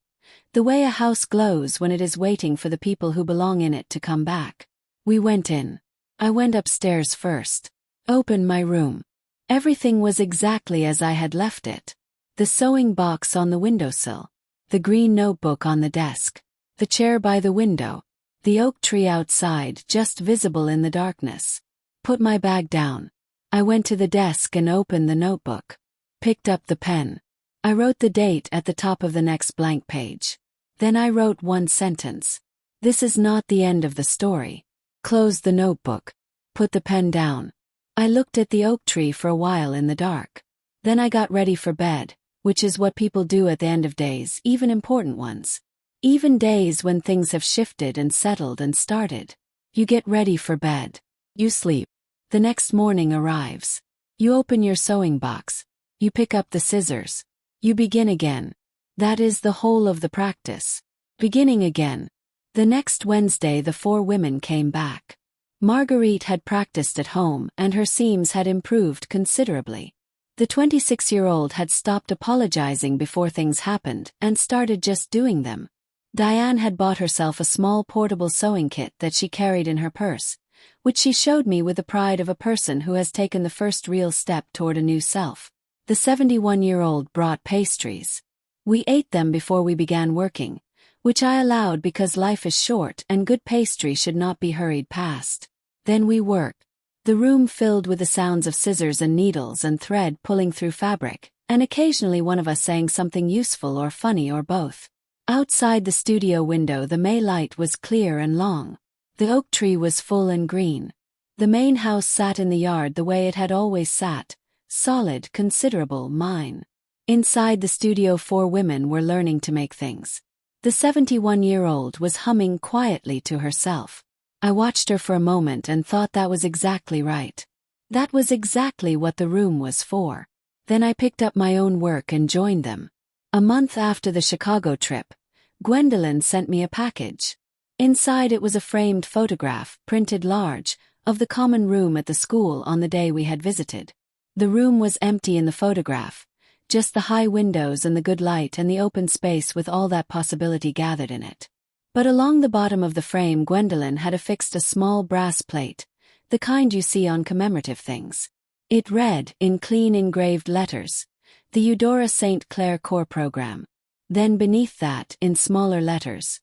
Speaker 1: the way a house glows when it is waiting for the people who belong in it to come back. We went in. I went upstairs first. Opened my room. Everything was exactly as I had left it. The sewing box on the windowsill. The green notebook on the desk. The chair by the window. The oak tree outside, just visible in the darkness. Put my bag down. I went to the desk and opened the notebook. Picked up the pen. I wrote the date at the top of the next blank page. Then I wrote one sentence. This is not the end of the story. Closed the notebook. Put the pen down. I looked at the oak tree for a while in the dark. Then I got ready for bed, which is what people do at the end of days, even important ones. Even days when things have shifted and settled and started. You get ready for bed. You sleep. The next morning arrives. You open your sewing box. You pick up the scissors. You begin again. That is the whole of the practice. Beginning again. The next Wednesday the 4 women came back. Marguerite had practiced at home and her seams had improved considerably. The 26-year-old had stopped apologizing before things happened and started just doing them. Diane had bought herself a small portable sewing kit that she carried in her purse, which she showed me with the pride of a person who has taken the first real step toward a new self. The 71-year-old brought pastries. We ate them before we began working, which I allowed because life is short and good pastry should not be hurried past. Then we worked. The room filled with the sounds of scissors and needles and thread pulling through fabric, and occasionally one of us saying something useful or funny or both. Outside the studio window the May light was clear and long. The oak tree was full and green. The main house sat in the yard the way it had always sat, solid, considerable, mine. Inside the studio 4 women were learning to make things. The 71-year-old was humming quietly to herself. I watched her for a moment and thought that was exactly right. That was exactly what the room was for. Then I picked up my own work and joined them. A month after the Chicago trip, Gwendolyn sent me a package. Inside it was a framed photograph, printed large, of the common room at the school on the day we had visited. The room was empty in the photograph, just the high windows and the good light and the open space with all that possibility gathered in it. But along the bottom of the frame Gwendolyn had affixed a small brass plate, the kind you see on commemorative things. It read, in clean engraved letters, the Eudora St. Clair Corps Program. Then beneath that, in smaller letters,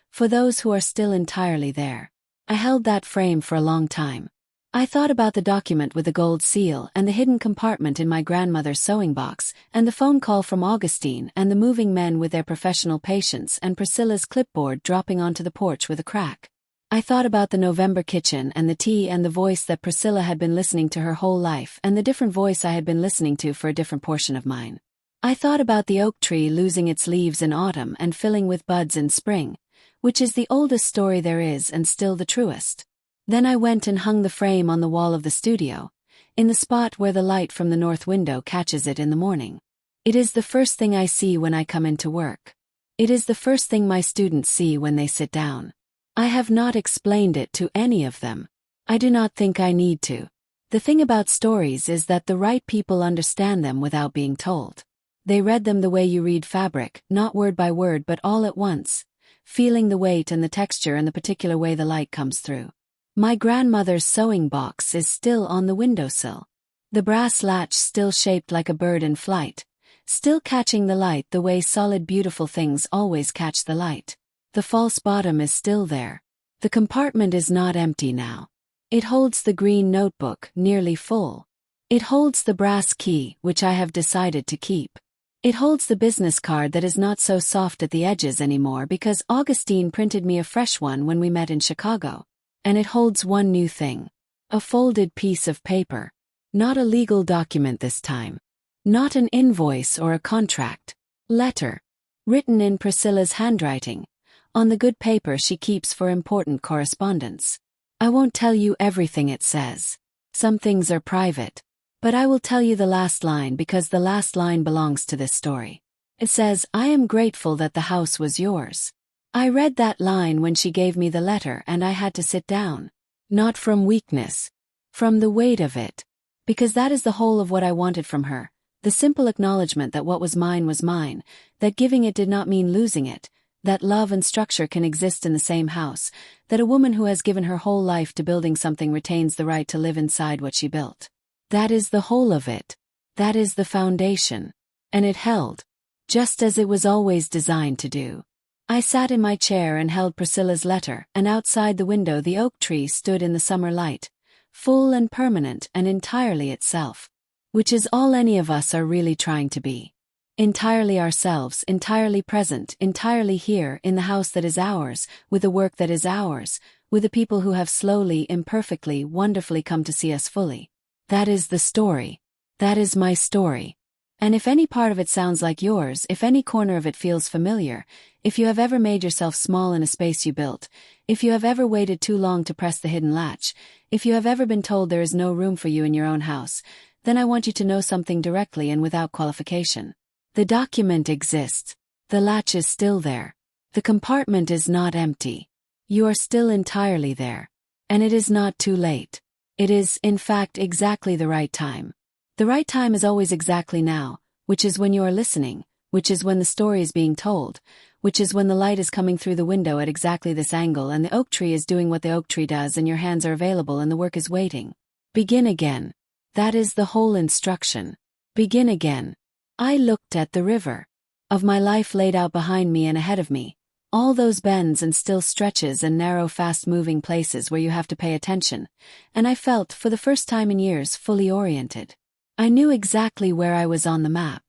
Speaker 1: for those who are still entirely there. I held that frame for a long time. I thought about the document with the gold seal and the hidden compartment in my grandmother's sewing box, and the phone call from Augustine and the moving men with their professional patience and Priscilla's clipboard dropping onto the porch with a crack. I thought about the November kitchen and the tea and the voice that Priscilla had been listening to her whole life and the different voice I had been listening to for a different portion of mine. I thought about the oak tree losing its leaves in autumn and filling with buds in spring, which is the oldest story there is and still the truest. Then I went and hung the frame on the wall of the studio, in the spot where the light from the north window catches it in the morning. It is the first thing I see when I come into work. It is the first thing my students see when they sit down. I have not explained it to any of them. I do not think I need to. The thing about stories is that the right people understand them without being told. They read them the way you read fabric, not word by word but all at once, feeling the weight and the texture and the particular way the light comes through. My grandmother's sewing box is still on the windowsill. The brass latch still shaped like a bird in flight, still catching the light the way solid beautiful things always catch the light. The false bottom is still there. The compartment is not empty now. It holds the green notebook, nearly full. It holds the brass key, which I have decided to keep. It holds the business card that is not so soft at the edges anymore because Augustine printed me a fresh one when we met in Chicago. And it holds one new thing. A folded piece of paper. Not a legal document this time. Not an invoice or a contract. Letter. Written in Priscilla's handwriting, on the good paper she keeps for important correspondence. I won't tell you everything it says. Some things are private. But I will tell you the last line because the last line belongs to this story. It says, "I am grateful that the house was yours." I read that line when she gave me the letter and I had to sit down. Not from weakness. From the weight of it. Because that is the whole of what I wanted from her. The simple acknowledgement that what was mine, that giving it did not mean losing it, that love and structure can exist in the same house, that a woman who has given her whole life to building something retains the right to live inside what she built. That is the whole of it. That is the foundation. And it held. Just as it was always designed to do. I sat in my chair and held Priscilla's letter, and outside the window the oak tree stood in the summer light, full and permanent and entirely itself. Which is all any of us are really trying to be. Entirely ourselves, entirely present, entirely here in the house that is ours, with the work that is ours, with the people who have slowly, imperfectly, wonderfully come to see us fully. That is the story. That is my story. And if any part of it sounds like yours, if any corner of it feels familiar, if you have ever made yourself small in a space you built, if you have ever waited too long to press the hidden latch, if you have ever been told there is no room for you in your own house, then I want you to know something directly and without qualification. The document exists. The latch is still there. The compartment is not empty. You are still entirely there. And it is not too late. It is, in fact, exactly the right time. The right time is always exactly now, which is when you are listening, which is when the story is being told, which is when the light is coming through the window at exactly this angle and the oak tree is doing what the oak tree does and your hands are available and the work is waiting. Begin again. That is the whole instruction. Begin again. I looked at the river of my life laid out behind me and ahead of me, all those bends and still stretches and narrow fast-moving places where you have to pay attention, and I felt, for the first time in years, fully oriented. I knew exactly where I was on the map.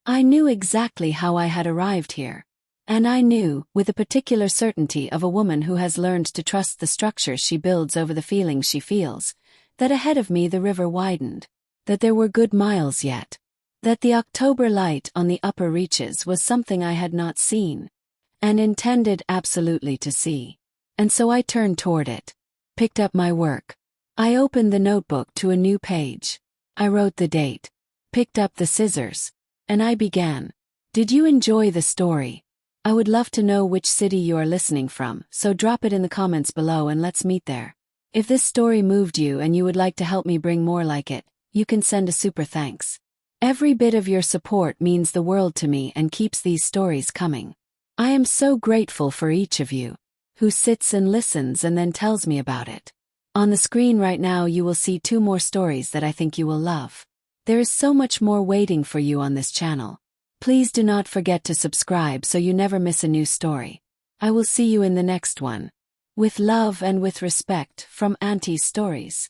Speaker 1: I knew exactly how I had arrived here. And I knew, with the particular certainty of a woman who has learned to trust the structures she builds over the feelings she feels, that ahead of me the river widened, that there were good miles yet, that the October light on the upper reaches was something I had not seen, and intended absolutely to see. And so I turned toward it, picked up my work. I opened the notebook to a new page. I wrote the date, picked up the scissors, and I began. Did you enjoy the story? I would love to know which city you are listening from, so drop it in the comments below and let's meet there. If this story moved you and you would like to help me bring more like it, you can send a super thanks. Every bit of your support means the world to me and keeps these stories coming. I am so grateful for each of you, who sits and listens and then tells me about it. On the screen right now you will see 2 more stories that I think you will love. There is so much more waiting for you on this channel. Please do not forget to subscribe so you never miss a new story. I will see you in the next one. With love and with respect from Auntie's Stories.